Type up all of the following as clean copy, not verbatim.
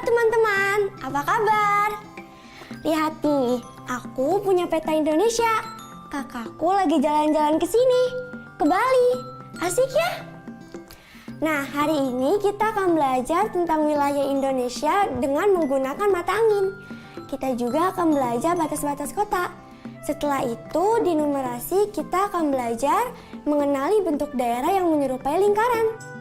teman-teman, apa kabar? Lihat nih, aku punya peta Indonesia. Kakakku lagi jalan-jalan ke sini, ke Bali. Asik ya? Nah, hari ini kita akan belajar tentang wilayah Indonesia dengan menggunakan mata angin. Kita juga akan belajar batas-batas kota. Setelah itu, di numerasi kita akan belajar mengenali bentuk daerah yang menyerupai lingkaran.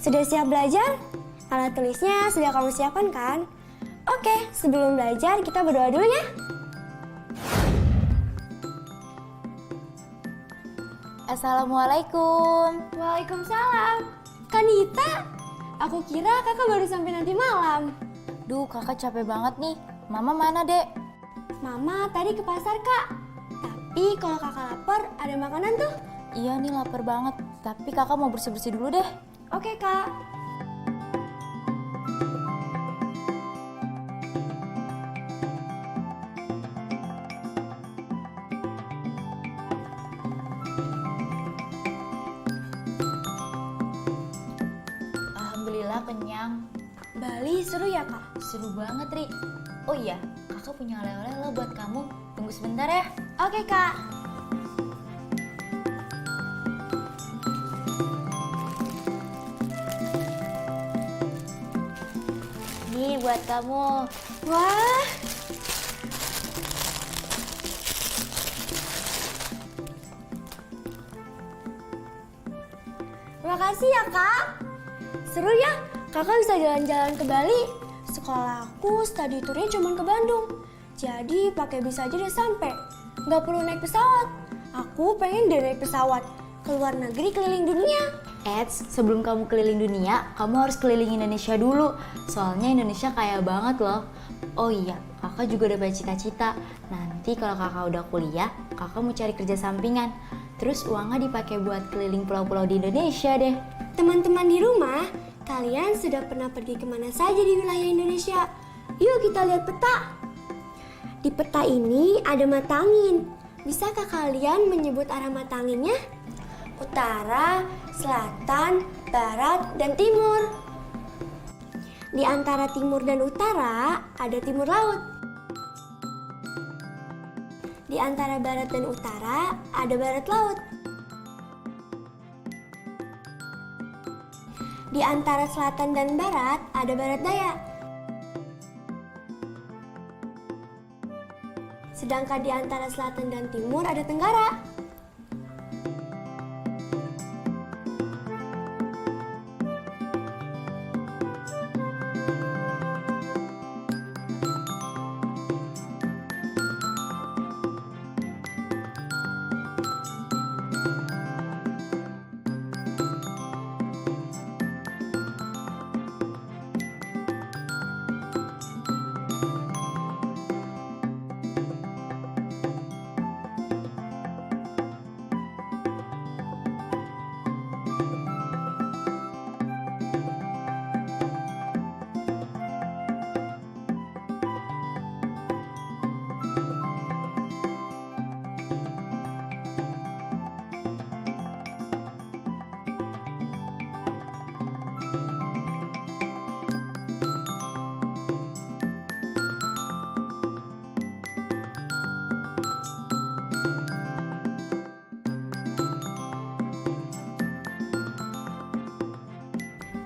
Sudah siap belajar? Alat tulisnya sudah kamu siapkan kan? Oke, sebelum belajar kita berdoa dulu ya. Assalamualaikum. Waalaikumsalam. Kanita, aku kira kakak baru sampai nanti malam. Duh, kakak capek banget nih. Mama mana, Dek? Mama tadi ke pasar, Kak. Tapi kalau kakak lapar, ada makanan tuh. Iya nih, lapar banget. Tapi kakak mau bersih-bersih dulu deh. Oke, Kak. Alhamdulillah kenyang. Bali seru ya, Kak? Seru banget, Ri. Oh iya, kakak punya oleh-oleh lo buat kamu. Tunggu sebentar ya. Oke, Kak. Nih buat kamu. Wah, terima kasih ya, Kak. Seru ya, kakak bisa jalan-jalan ke Bali. Sekolah aku study tournya cuma ke Bandung. Jadi pakai bis aja udah sampai. Nggak perlu naik pesawat. Aku pengen deh naik pesawat ke luar negeri keliling dunia. Eits, sebelum kamu keliling dunia, kamu harus keliling Indonesia dulu. Soalnya Indonesia kaya banget loh. Oh iya, kakak juga udah punya cita-cita. Nanti kalau kakak udah kuliah, kakak mau cari kerja sampingan. Terus uangnya dipakai buat keliling pulau-pulau di Indonesia deh. Teman-teman di rumah, kalian sudah pernah pergi kemana saja di wilayah Indonesia? Yuk kita lihat peta. Di peta ini ada mata angin. Bisakah kalian menyebut arah mata anginnya? Utara, selatan, barat, dan timur. Di antara timur dan utara ada timur laut. Di antara barat dan utara ada barat laut. Di antara selatan dan barat ada barat daya. Sedangkan di antara selatan dan timur ada tenggara.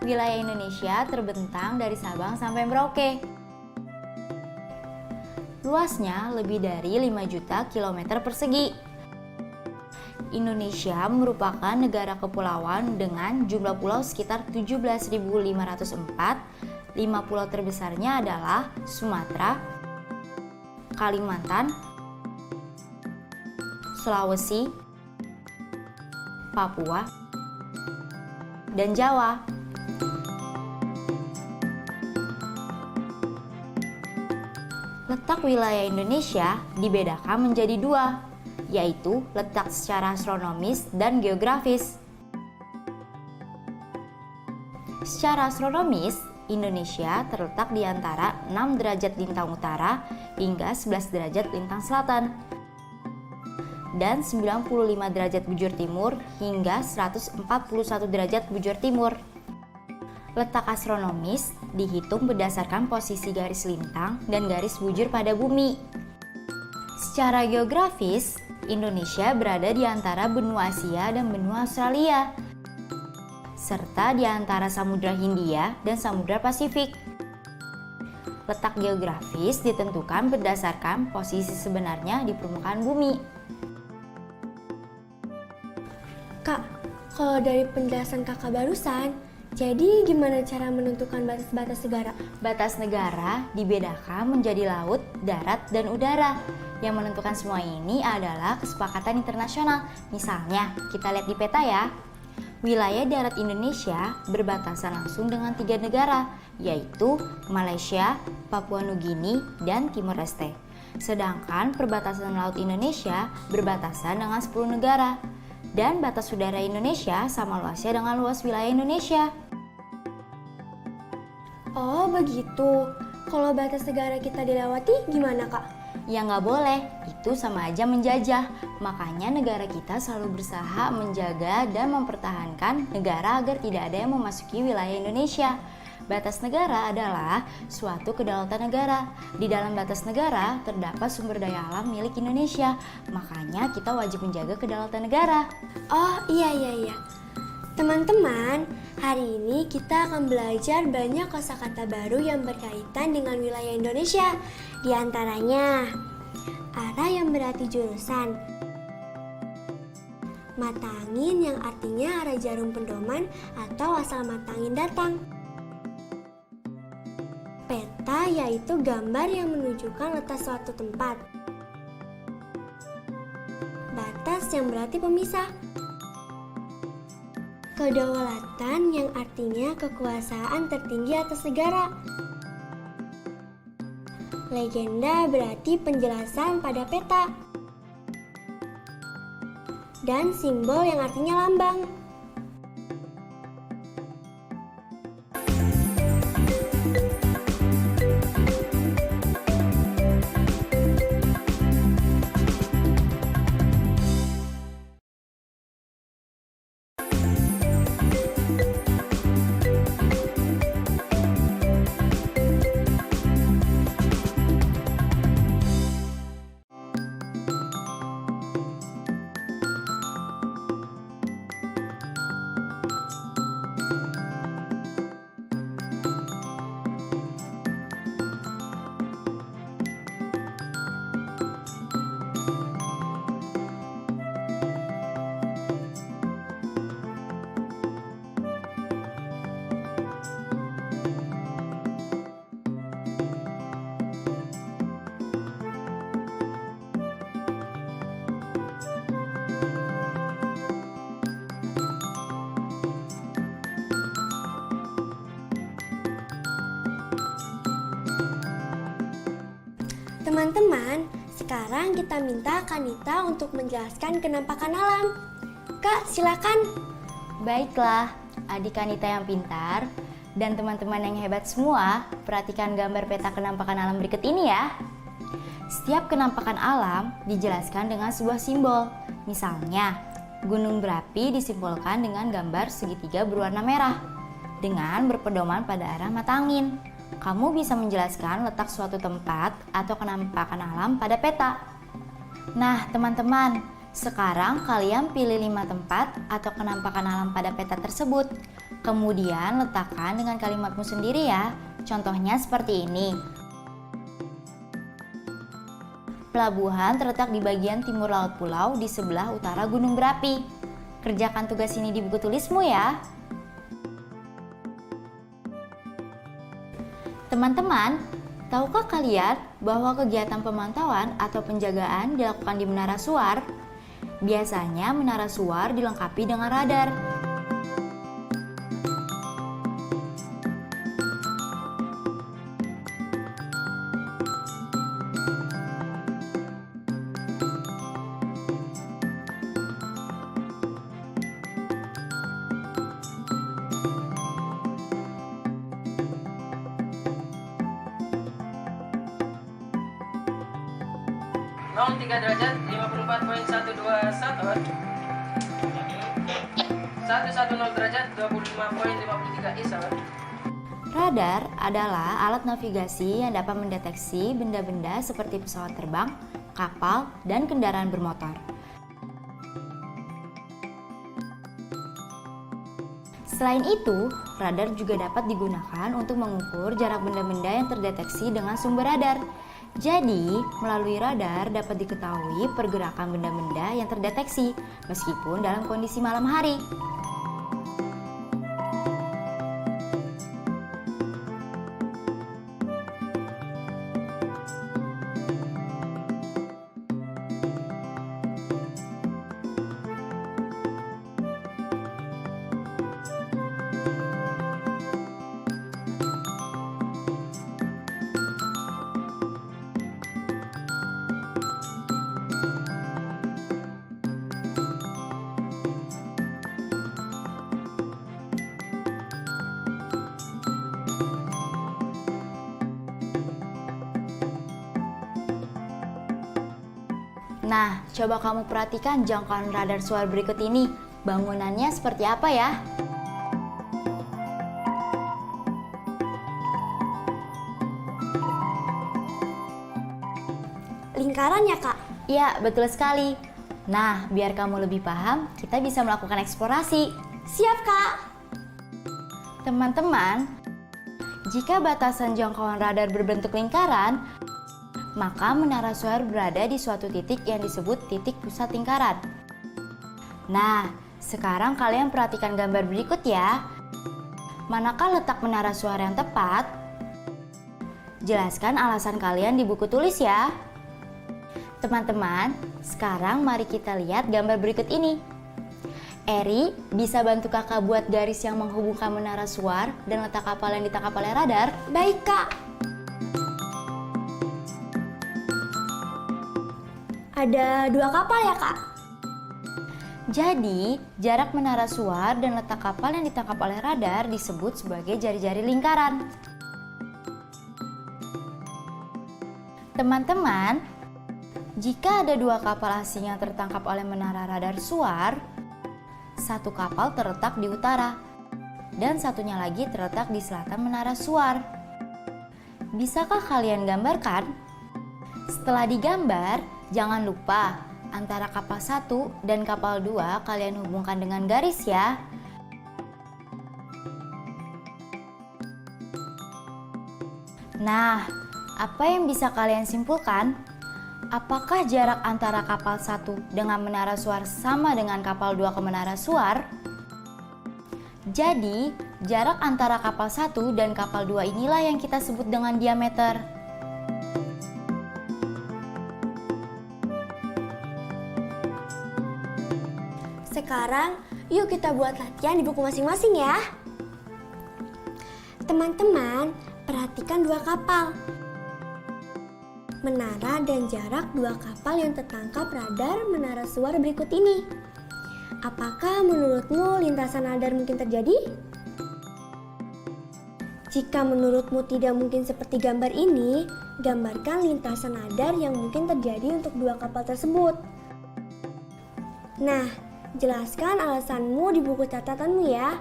Wilayah Indonesia terbentang dari Sabang sampai Merauke. Luasnya lebih dari 5 juta kilometer persegi. Indonesia merupakan negara kepulauan dengan jumlah pulau sekitar 17.504. 5 pulau terbesarnya adalah Sumatera, Kalimantan, Sulawesi, Papua, dan Jawa. Letak wilayah Indonesia dibedakan menjadi dua, yaitu letak secara astronomis dan geografis. Secara astronomis, Indonesia terletak di antara 6 derajat lintang utara hingga 11 derajat lintang selatan, dan 95 derajat bujur timur hingga 141 derajat bujur timur. Letak astronomis dihitung berdasarkan posisi garis lintang dan garis bujur pada bumi. Secara geografis, Indonesia berada di antara benua Asia dan benua Australia, serta di antara Samudra Hindia dan Samudra Pasifik. Letak geografis ditentukan berdasarkan posisi sebenarnya di permukaan bumi. Kak, kalau dari penjelasan kakak barusan, Jadi gimana cara menentukan batas-batas negara? Batas negara dibedakan menjadi laut, darat, dan udara. Yang menentukan semua ini adalah kesepakatan internasional. Misalnya, kita lihat di peta ya. Wilayah darat Indonesia berbatasan langsung dengan 3 negara, yaitu Malaysia, Papua Nugini, dan Timor Leste. Sedangkan perbatasan laut Indonesia berbatasan dengan 10 negara. Dan batas udara Indonesia sama luasnya dengan luas wilayah Indonesia. Oh begitu. Kalau batas negara kita dilewati gimana Kak? Ya nggak boleh, itu sama aja menjajah. Makanya negara kita selalu berusaha menjaga dan mempertahankan negara agar tidak ada yang memasuki wilayah Indonesia. Batas negara adalah suatu kedaulatan negara. Di dalam batas negara terdapat sumber daya alam milik Indonesia. Makanya kita wajib menjaga kedaulatan negara. Oh iya. Teman-teman, hari ini kita akan belajar banyak kosakata baru yang berkaitan dengan wilayah Indonesia. Di antaranya, arah yang berarti jurusan, mata angin yang artinya arah jarum pendoman atau asal mata angin datang, peta yaitu gambar yang menunjukkan letak suatu tempat, batas yang berarti pemisah, kedaulatan yang artinya kekuasaan tertinggi atas negara. Legenda berarti penjelasan pada peta. Dan simbol yang artinya lambang. Teman-teman, sekarang kita minta Kanita untuk menjelaskan kenampakan alam. Kak, silakan. Baiklah, adik Kanita yang pintar dan teman-teman yang hebat semua, perhatikan gambar peta kenampakan alam berikut ini ya. Setiap kenampakan alam dijelaskan dengan sebuah simbol. Misalnya, gunung berapi disimbolkan dengan gambar segitiga berwarna merah dengan berpedoman pada arah mata angin. Kamu bisa menjelaskan letak suatu tempat atau kenampakan alam pada peta. Nah, teman-teman, sekarang kalian pilih 5 tempat atau kenampakan alam pada peta tersebut. Kemudian letakkan dengan kalimatmu sendiri ya. Contohnya seperti ini. Pelabuhan terletak di bagian timur laut pulau di sebelah utara gunung berapi. Kerjakan tugas ini di buku tulismu ya. Teman-teman, tahukah kalian bahwa kegiatan pemantauan atau penjagaan dilakukan di menara suar? Biasanya menara suar dilengkapi dengan radar. Nol 3 derajat 54,121 110 derajat 25,53 ISO. Radar adalah alat navigasi yang dapat mendeteksi benda-benda seperti pesawat terbang, kapal, dan kendaraan bermotor. Selain itu, radar juga dapat digunakan untuk mengukur jarak benda-benda yang terdeteksi dengan sumber radar. Jadi, melalui radar dapat diketahui pergerakan benda-benda yang terdeteksi meskipun dalam kondisi malam hari. Nah, coba kamu perhatikan jangkauan radar suar berikut ini. Bangunannya seperti apa ya? Lingkaran ya, Kak? Ya, betul sekali. Nah, biar kamu lebih paham, kita bisa melakukan eksplorasi. Siap, Kak. Teman-teman, jika batasan jangkauan radar berbentuk lingkaran, maka menara suar berada di suatu titik yang disebut titik pusat lingkaran. Nah, sekarang kalian perhatikan gambar berikut ya. Manakah letak menara suar yang tepat? Jelaskan alasan kalian di buku tulis ya. Teman-teman, sekarang mari kita lihat gambar berikut ini. Eri, bisa bantu kakak buat garis yang menghubungkan menara suar dan letak kapal yang ditangkap oleh radar? Baik, Kak. Ada 2 kapal ya, Kak? Jadi, jarak menara suar dan letak kapal yang ditangkap oleh radar disebut sebagai jari-jari lingkaran. Teman-teman, jika ada 2 kapal asing yang tertangkap oleh menara radar suar, satu kapal terletak di utara dan satunya lagi terletak di selatan menara suar. Bisakah kalian gambarkan? Setelah digambar, jangan lupa antara kapal 1 dan kapal 2 kalian hubungkan dengan garis ya. Nah, apa yang bisa kalian simpulkan? Apakah jarak antara kapal 1 dengan menara suar sama dengan kapal 2 ke menara suar? Jadi, jarak antara kapal 1 dan kapal 2 inilah yang kita sebut dengan diameter. Sekarang, yuk kita buat latihan di buku masing-masing ya. Teman-teman, perhatikan 2 kapal. Menara dan jarak 2 kapal yang tertangkap radar menara suar berikut ini. Apakah menurutmu lintasan radar mungkin terjadi? Jika menurutmu tidak mungkin seperti gambar ini, gambarkan lintasan radar yang mungkin terjadi untuk 2 kapal tersebut. Nah, jelaskan alasanmu di buku catatanmu ya.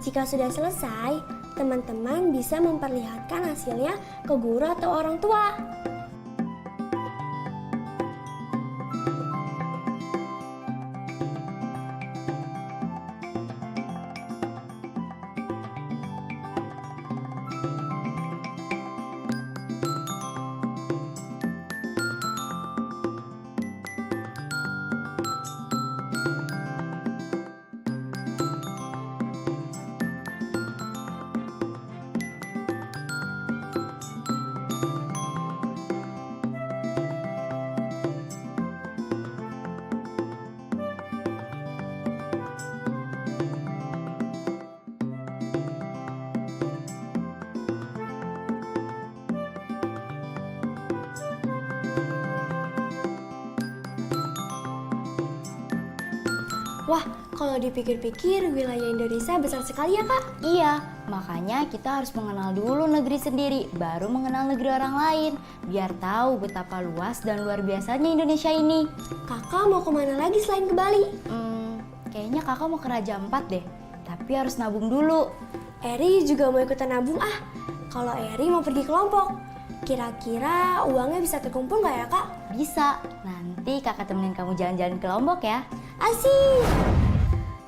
Jika sudah selesai, teman-teman bisa memperlihatkan hasilnya ke guru atau orang tua. Wah, kalau dipikir-pikir wilayah Indonesia besar sekali ya, Kak? Iya, makanya kita harus mengenal dulu negeri sendiri, baru mengenal negeri orang lain, biar tahu betapa luas dan luar biasanya Indonesia ini. Kakak mau kemana lagi selain ke Bali? Kayaknya kakak mau ke Raja Ampat deh, tapi harus nabung dulu. Eri juga mau ikutan nabung ah. Kalau Eri mau pergi ke Lombok, kira-kira uangnya bisa terkumpul nggak ya, Kak? Bisa, nanti kakak temenin kamu jalan-jalan ke Lombok ya. Asik!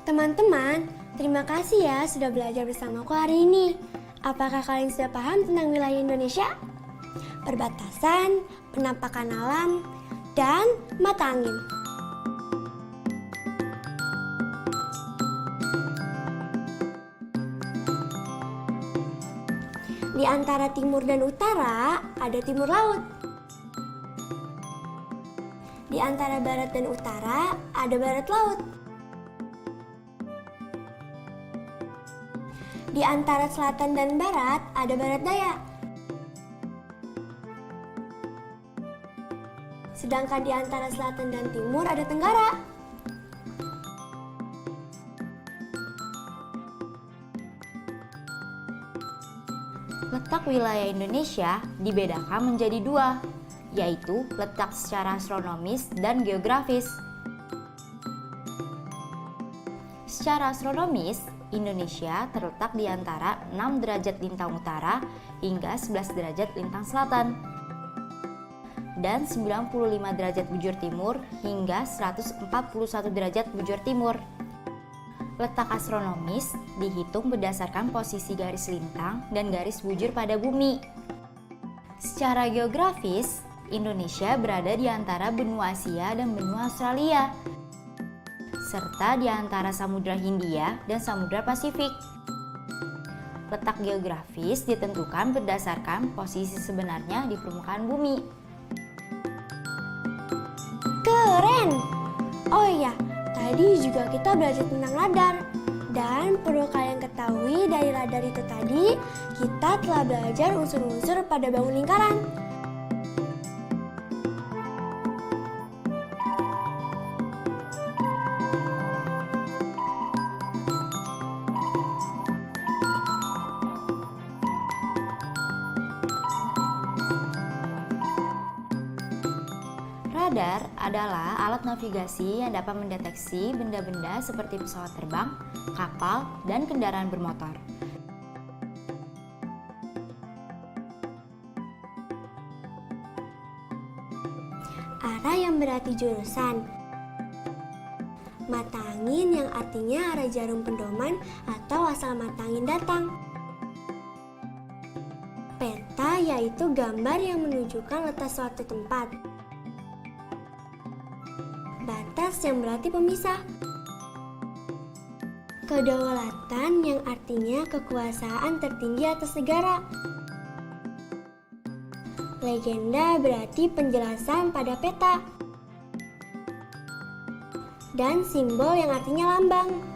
Teman-teman, terima kasih ya sudah belajar bersamaku hari ini. Apakah kalian sudah paham tentang wilayah Indonesia? Perbatasan, penampakan alam, dan mata angin. Di antara timur dan utara ada timur laut. Di antara barat dan utara ada barat laut. Di antara selatan dan barat ada barat daya. Sedangkan di antara selatan dan timur ada tenggara. Letak wilayah Indonesia dibedakan menjadi 2, yaitu letak secara astronomis dan geografis. Secara astronomis, Indonesia terletak di antara 6 derajat lintang utara hingga 11 derajat lintang selatan, dan 95 derajat bujur timur hingga 141 derajat bujur timur. Letak astronomis dihitung berdasarkan posisi garis lintang dan garis bujur pada bumi. Secara geografis, Indonesia berada di antara benua Asia dan benua Australia, serta di antara Samudra Hindia dan Samudra Pasifik. Letak geografis ditentukan berdasarkan posisi sebenarnya di permukaan bumi. Keren! Oh iya, tadi juga kita belajar tentang radar. Dan perlu kalian ketahui dari radar itu tadi, kita telah belajar unsur-unsur pada bangun lingkaran. Radar adalah alat navigasi yang dapat mendeteksi benda-benda seperti pesawat terbang, kapal, dan kendaraan bermotor. Arah yang berarti jurusan. Mata angin yang artinya arah jarum pendoman atau asal mata angin datang. Peta yaitu gambar yang menunjukkan letak suatu tempat. Batas yang berarti pemisah. Kedaulatan yang artinya kekuasaan tertinggi atas negara. Legenda berarti penjelasan pada peta. Dan simbol yang artinya lambang.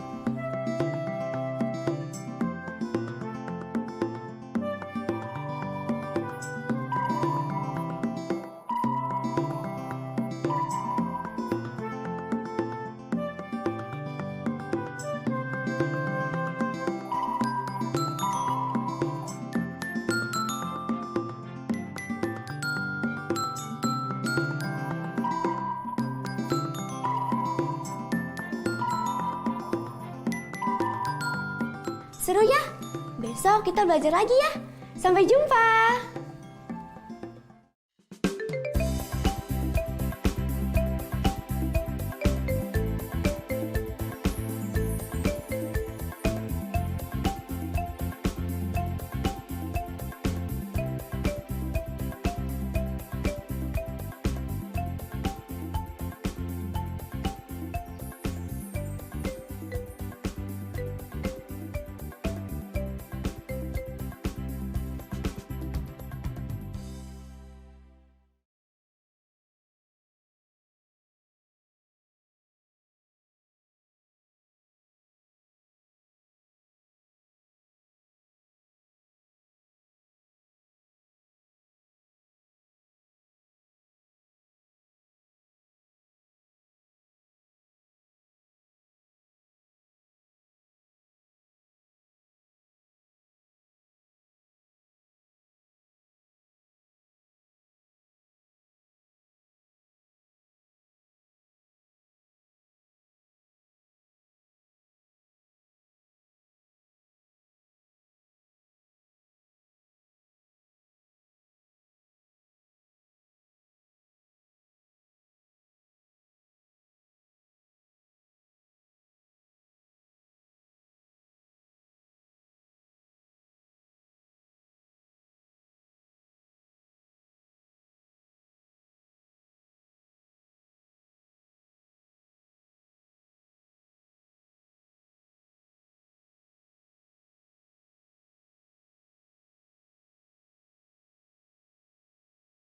Seru ya? Besok kita belajar lagi ya. Sampai jumpa.